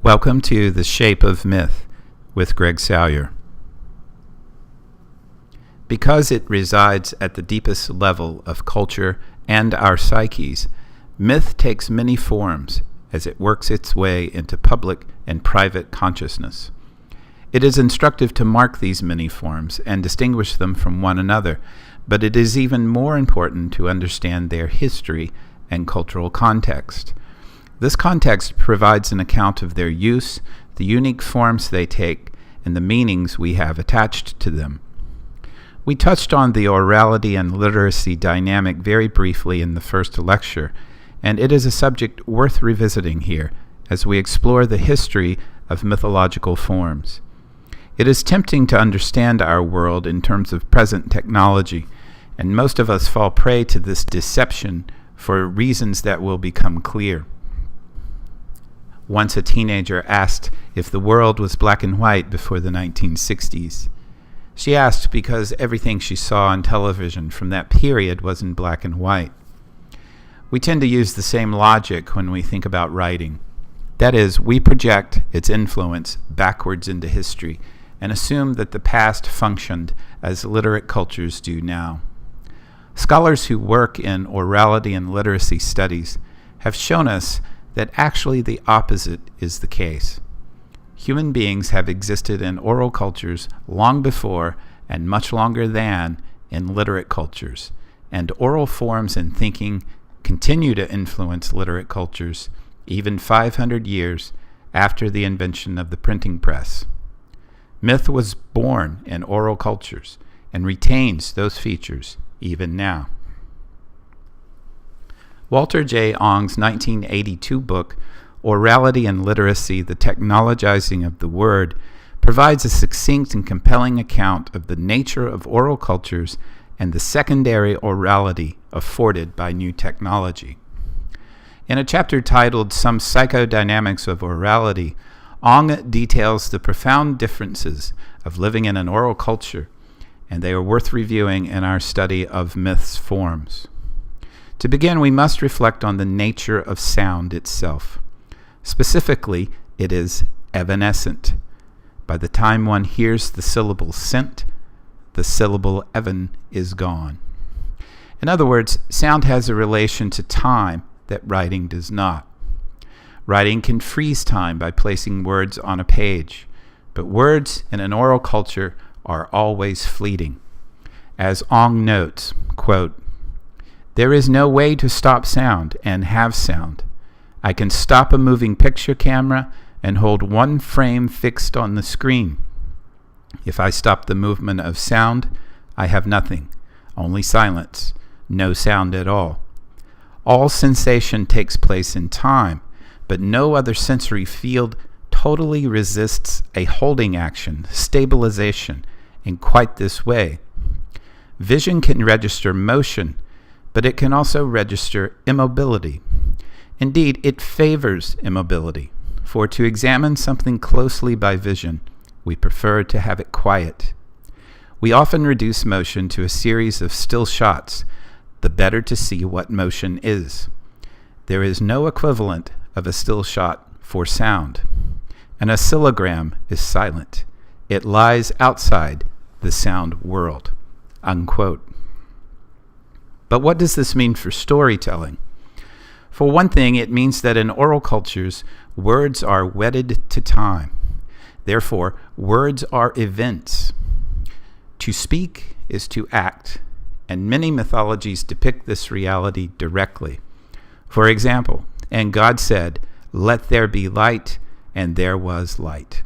Welcome to The Shape of Myth with Greg Salyer. Because it resides at the deepest level of culture and our psyches, myth takes many forms as it works its way into public and private consciousness. It is instructive to mark these many forms and distinguish them from one another, but it is even more important to understand their history and cultural context. This context provides an account of their use, the unique forms they take, and the meanings we have attached to them. We touched on the orality and literacy dynamic very briefly in the first lecture, and it is a subject worth revisiting here as we explore the history of mythological forms. It is tempting to understand our world in terms of present technology, and most of us fall prey to this deception for reasons that will become clear. Once a teenager asked if the world was black and white before the 1960s. She asked because everything she saw on television from that period was in black and white. We tend to use the same logic when we think about writing. That is, we project its influence backwards into history and assume that the past functioned as literate cultures do now. Scholars who work in orality and literacy studies have shown us that actually the opposite is the case. Human beings have existed in oral cultures long before and much longer than in literate cultures, and oral forms and thinking continue to influence literate cultures even 500 years after the invention of the printing press. Myth was born in oral cultures and retains those features even now. Walter J. Ong's 1982 book, Orality and Literacy, The Technologizing of the Word, provides a succinct and compelling account of the nature of oral cultures and the secondary orality afforded by new technology. In a chapter titled Some Psychodynamics of Orality, Ong details the profound differences of living in an oral culture, and they are worth reviewing in our study of myth's forms. To begin, we must reflect on the nature of sound itself. Specifically, it is evanescent. By the time one hears the syllable scent, the syllable even is gone. In other words, sound has a relation to time that writing does not. Writing can freeze time by placing words on a page, but words in an oral culture are always fleeting. As Ong notes, quote, "There is no way to stop sound and have sound. I can stop a moving picture camera and hold one frame fixed on the screen. If I stop the movement of sound, I have nothing, only silence, no sound at all. All sensation takes place in time, but no other sensory field totally resists a holding action, stabilization, in quite this way. Vision can register motion, but it can also register immobility. Indeed, it favors immobility, for to examine something closely by vision, we prefer to have it quiet. We often reduce motion to a series of still shots, the better to see what motion is. There is no equivalent of a still shot for sound. An oscillogram is silent. It lies outside the sound world." Unquote. But what does this mean for storytelling? For one thing, it means that in oral cultures, words are wedded to time. Therefore, words are events. To speak is to act, and many mythologies depict this reality directly. For example, and God said, "Let there be light," and there was light.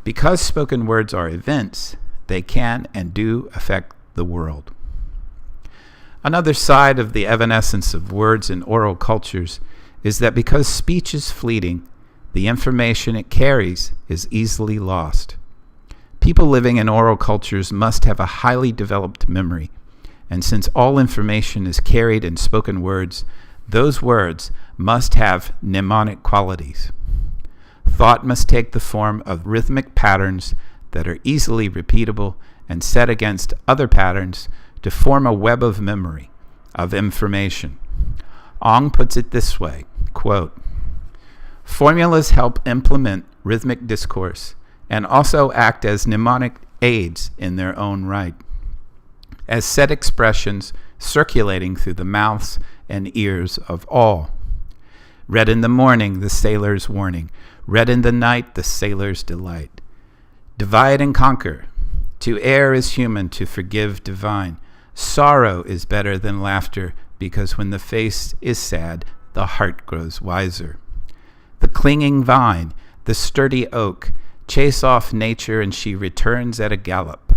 Because spoken words are events, they can and do affect the world. Another side of the evanescence of words in oral cultures is that because speech is fleeting, the information it carries is easily lost. People living in oral cultures must have a highly developed memory, and since all information is carried in spoken words, those words must have mnemonic qualities. Thought must take the form of rhythmic patterns that are easily repeatable and set against other patterns to form a web of memory, of information. Ong puts it this way, quote, "Formulas help implement rhythmic discourse and also act as mnemonic aids in their own right, as set expressions circulating through the mouths and ears of all. Read in the morning, the sailor's warning. Read in the night, the sailor's delight. Divide and conquer. To err is human, to forgive divine. Sorrow is better than laughter, because when the face is sad, the heart grows wiser. The clinging vine, the sturdy oak, chase off nature and she returns at a gallop.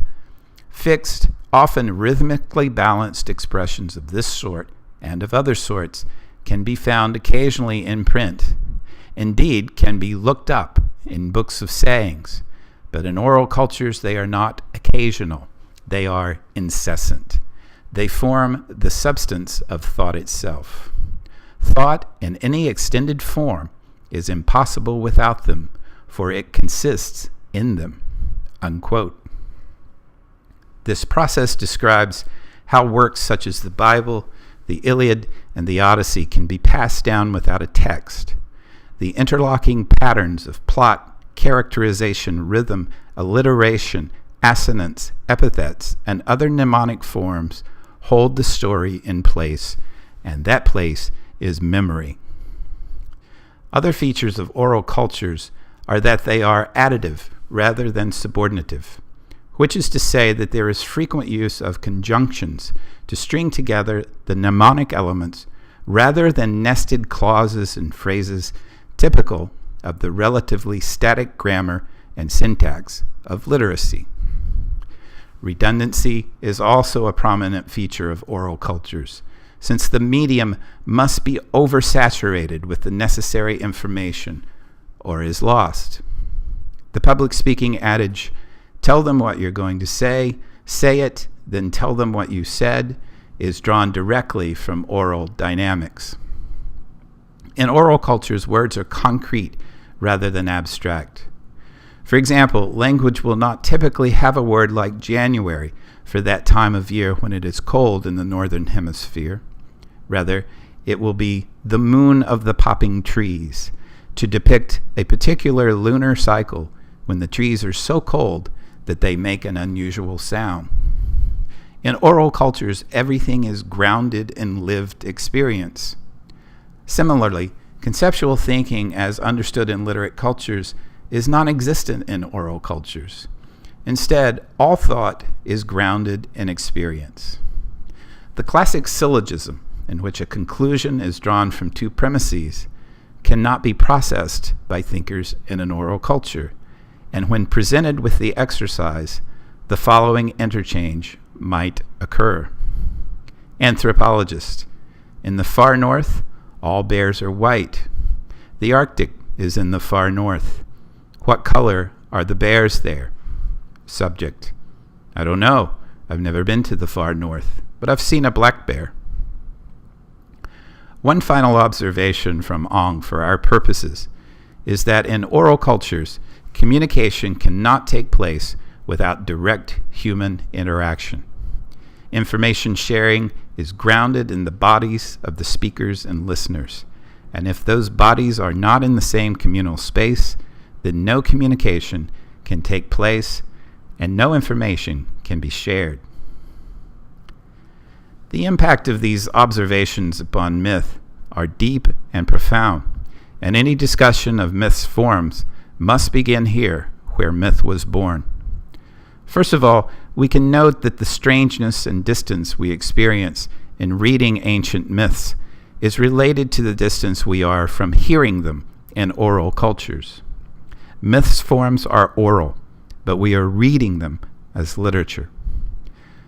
Fixed, often rhythmically balanced expressions of this sort and of other sorts can be found occasionally in print. Indeed, can be looked up in books of sayings, but in oral cultures they are not occasional. They are incessant. They form the substance of thought itself. Thought in any extended form is impossible without them, for it consists in them." Unquote. This process describes how works such as the Bible, the Iliad, and the Odyssey can be passed down without a text. The interlocking patterns of plot, characterization, rhythm, alliteration, assonance, epithets, and other mnemonic forms hold the story in place, and that place is memory. Other features of oral cultures are that they are additive rather than subordinative, which is to say that there is frequent use of conjunctions to string together the mnemonic elements rather than nested clauses and phrases typical of the relatively static grammar and syntax of literacy. Redundancy is also a prominent feature of oral cultures, since the medium must be oversaturated with the necessary information or is lost. The public speaking adage, "Tell them what you're going to say it, then tell them what you said," is drawn directly from oral dynamics. In oral cultures, words are concrete rather than abstract. For example, language will not typically have a word like January for that time of year when it is cold in the northern hemisphere. Rather, it will be the moon of the popping trees to depict a particular lunar cycle when the trees are so cold that they make an unusual sound. In oral cultures, everything is grounded in lived experience. Similarly, conceptual thinking as understood in literate cultures is non-existent in oral cultures. Instead, all thought is grounded in experience. The classic syllogism, in which a conclusion is drawn from two premises, cannot be processed by thinkers in an oral culture, and when presented with the exercise, the following interchange might occur. Anthropologist: in the far north, all bears are white. The Arctic is in the far north. What color are the bears there? Subject: I don't know. I've never been to the far north, but I've seen a black bear. One final observation from Ong for our purposes is that in oral cultures, communication cannot take place without direct human interaction. Information sharing is grounded in the bodies of the speakers and listeners, and if those bodies are not in the same communal space, then no communication can take place and no information can be shared. The impact of these observations upon myth are deep and profound, and any discussion of myth's forms must begin here, where myth was born. First of all, we can note that the strangeness and distance we experience in reading ancient myths is related to the distance we are from hearing them in oral cultures. Myths' forms are oral, but we are reading them as literature.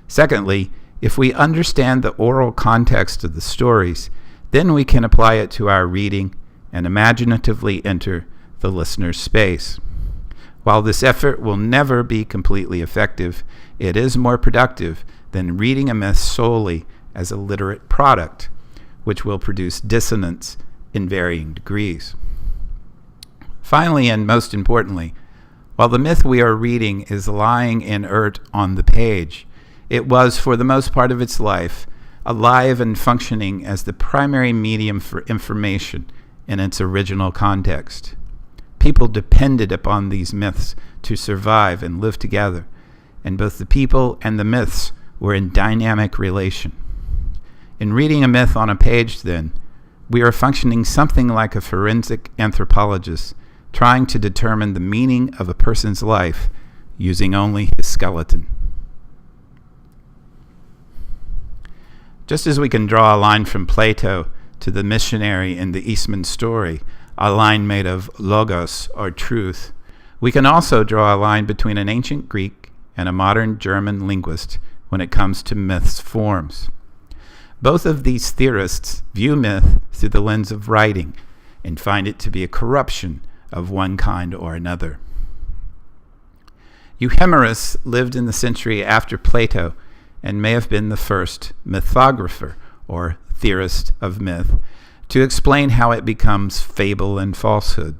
Secondly, if we understand the oral context of the stories, then we can apply it to our reading and imaginatively enter the listener's space. While this effort will never be completely effective, it is more productive than reading a myth solely as a literate product, which will produce dissonance in varying degrees. Finally, and most importantly, while the myth we are reading is lying inert on the page, it was, for the most part of its life, alive and functioning as the primary medium for information in its original context. People depended upon these myths to survive and live together, and both the people and the myths were in dynamic relation. In reading a myth on a page, then, we are functioning something like a forensic anthropologist trying to determine the meaning of a person's life using only his skeleton. Just as we can draw a line from Plato to the missionary in the Eastman story, a line made of logos, or truth, we can also draw a line between an ancient Greek and a modern German linguist when it comes to myth's forms. Both of these theorists view myth through the lens of writing and find it to be a corruption of one kind or another. Euhemerus lived in the century after Plato and may have been the first mythographer, or theorist of myth, to explain how it becomes fable and falsehood.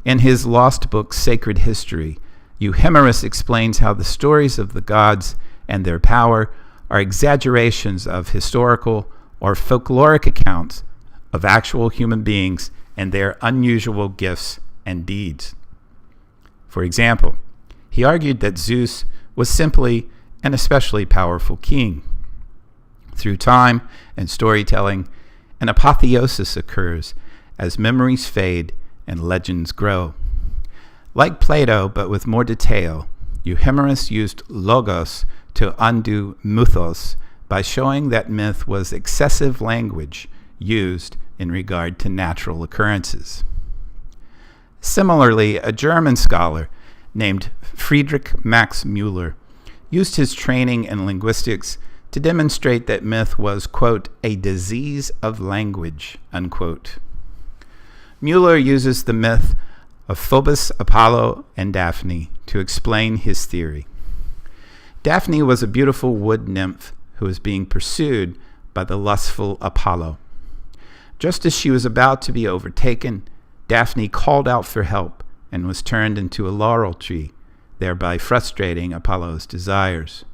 In his lost book, Sacred History, Euhemerus explains how the stories of the gods and their power are exaggerations of historical or folkloric accounts of actual human beings and their unusual gifts and deeds. For example, he argued that Zeus was simply an especially powerful king. Through time and storytelling, an apotheosis occurs as memories fade and legends grow. Like Plato, but with more detail, Euhemerus used logos to undo mythos by showing that myth was excessive language used in regard to natural occurrences. Similarly, a German scholar named Friedrich Max Müller used his training in linguistics to demonstrate that myth was, quote, a disease of language, unquote. Müller uses the myth of Phobos, Apollo, and Daphne to explain his theory. Daphne was a beautiful wood nymph who was being pursued by the lustful Apollo. Just as she was about to be overtaken, Daphne called out for help and was turned into a laurel tree, thereby frustrating Apollo's desires.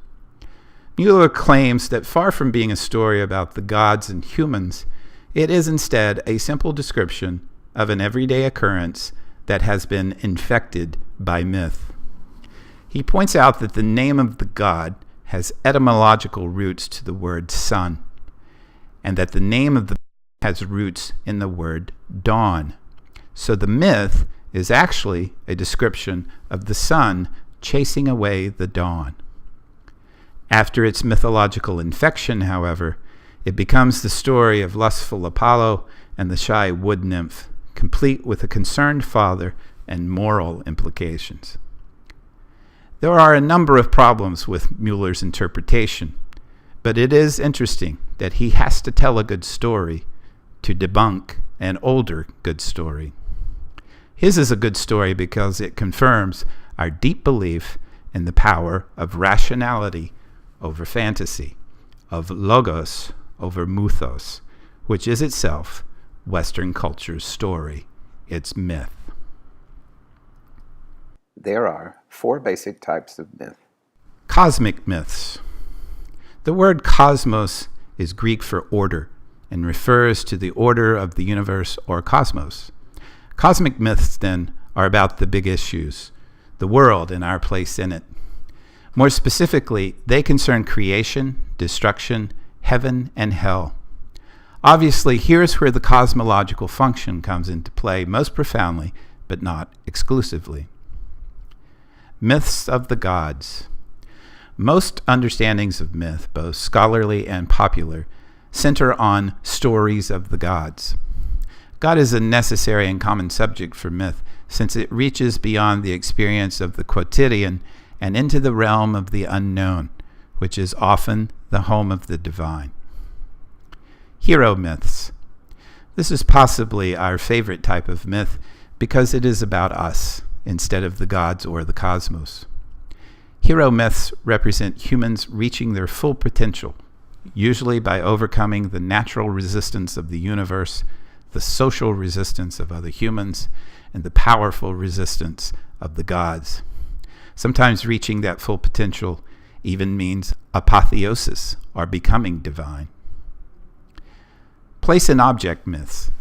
Müller claims that far from being a story about the gods and humans, it is instead a simple description of an everyday occurrence that has been infected by myth. He points out that the name of the god has etymological roots to the word sun, and that the name of the has roots in the word dawn. So the myth is actually a description of the sun chasing away the dawn. After its mythological infection, however, it becomes the story of lustful Apollo and the shy wood nymph, complete with a concerned father and moral implications. There are a number of problems with Müller's interpretation, but it is interesting that he has to tell a good story to debunk an older good story. His is a good story because it confirms our deep belief in the power of rationality over fantasy, of logos over mythos, which is itself Western culture's story, its myth. There are 4 basic types of myth. Cosmic myths. The word cosmos is Greek for order and refers to the order of the universe or cosmos. Cosmic myths, then, are about the big issues, the world and our place in it. More specifically, they concern creation, destruction, heaven, and hell. Obviously, here's where the cosmological function comes into play most profoundly, but not exclusively. Myths of the gods. Most understandings of myth, both scholarly and popular, center on stories of the gods. God is a necessary and common subject for myth, since it reaches beyond the experience of the quotidian and into the realm of the unknown, which is often the home of the divine. Hero myths. This is possibly our favorite type of myth because it is about us instead of the gods or the cosmos. Hero myths represent humans reaching their full potential, usually by overcoming the natural resistance of the universe, the social resistance of other humans, and the powerful resistance of the gods. Sometimes reaching that full potential even means apotheosis, or becoming divine. Place and object myths.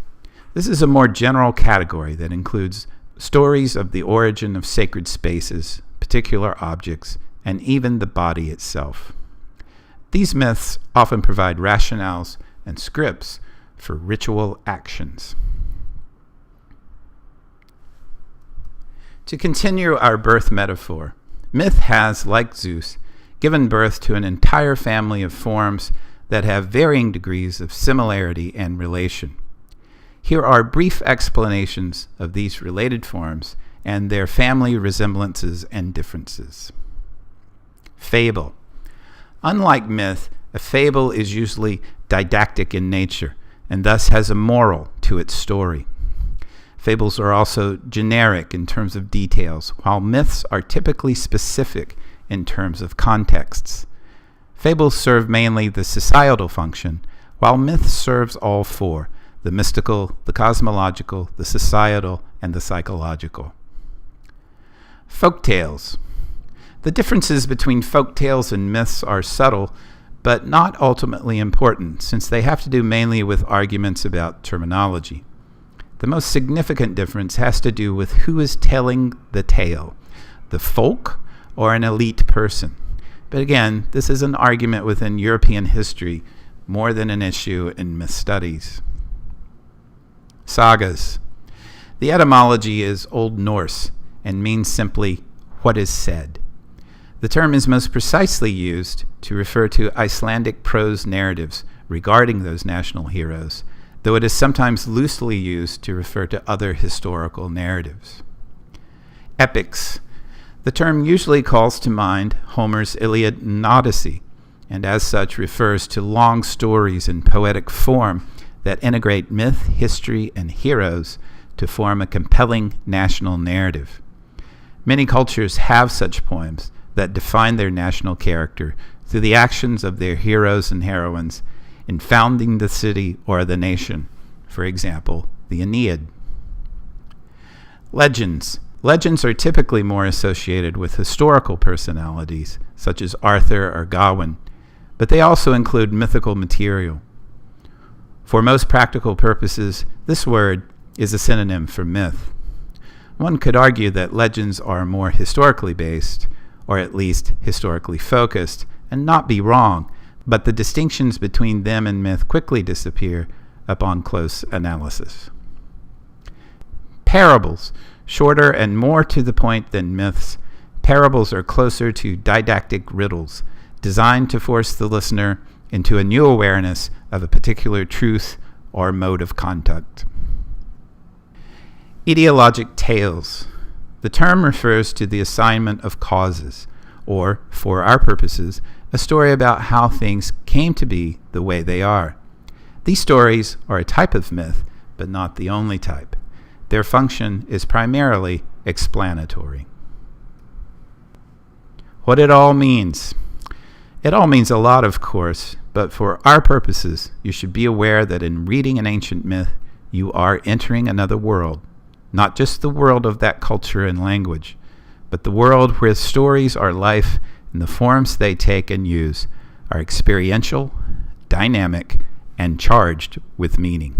This is a more general category that includes stories of the origin of sacred spaces, particular objects, and even the body itself. These myths often provide rationales and scripts for ritual actions. To continue our birth metaphor, myth has, like Zeus, given birth to an entire family of forms that have varying degrees of similarity and relation. Here are brief explanations of these related forms and their family resemblances and differences. Fable. Unlike myth, a fable is usually didactic in nature and thus has a moral to its story. Fables are also generic in terms of details, while myths are typically specific in terms of contexts. Fables serve mainly the societal function, while myth serves all four: the mystical, the cosmological, the societal, and the psychological. Folktales. The differences between folktales and myths are subtle, but not ultimately important, since they have to do mainly with arguments about terminology. The most significant difference has to do with who is telling the tale, the folk or an elite person. But again, this is an argument within European history more than an issue in myth studies. Sagas. The etymology is Old Norse and means simply what is said. The term is most precisely used to refer to Icelandic prose narratives regarding those national heroes, though it is sometimes loosely used to refer to other historical narratives. Epics. The term usually calls to mind Homer's Iliad and Odyssey, and as such refers to long stories in poetic form that integrate myth, history, and heroes to form a compelling national narrative. Many cultures have such poems that define their national character through the actions of their heroes and heroines in founding the city or the nation. For example, the Aeneid. Legends. Legends are typically more associated with historical personalities, such as Arthur or Gawain, but they also include mythical material. For most practical purposes, this word is a synonym for myth. One could argue that legends are more historically based, or at least historically focused, and not be wrong, but the distinctions between them and myth quickly disappear upon close analysis. Parables. Shorter and more to the point than myths, parables are closer to didactic riddles, designed to force the listener into a new awareness of a particular truth or mode of conduct. Ideologic tales. The term refers to the assignment of causes, or, for our purposes, a story about how things came to be the way they are. These stories are a type of myth, but not the only type. Their function is primarily explanatory. What it all means. It all means a lot, of course, but for our purposes, you should be aware that in reading an ancient myth, you are entering another world, not just the world of that culture and language, but the world where stories are life and the forms they take and use are experiential, dynamic, and charged with meaning.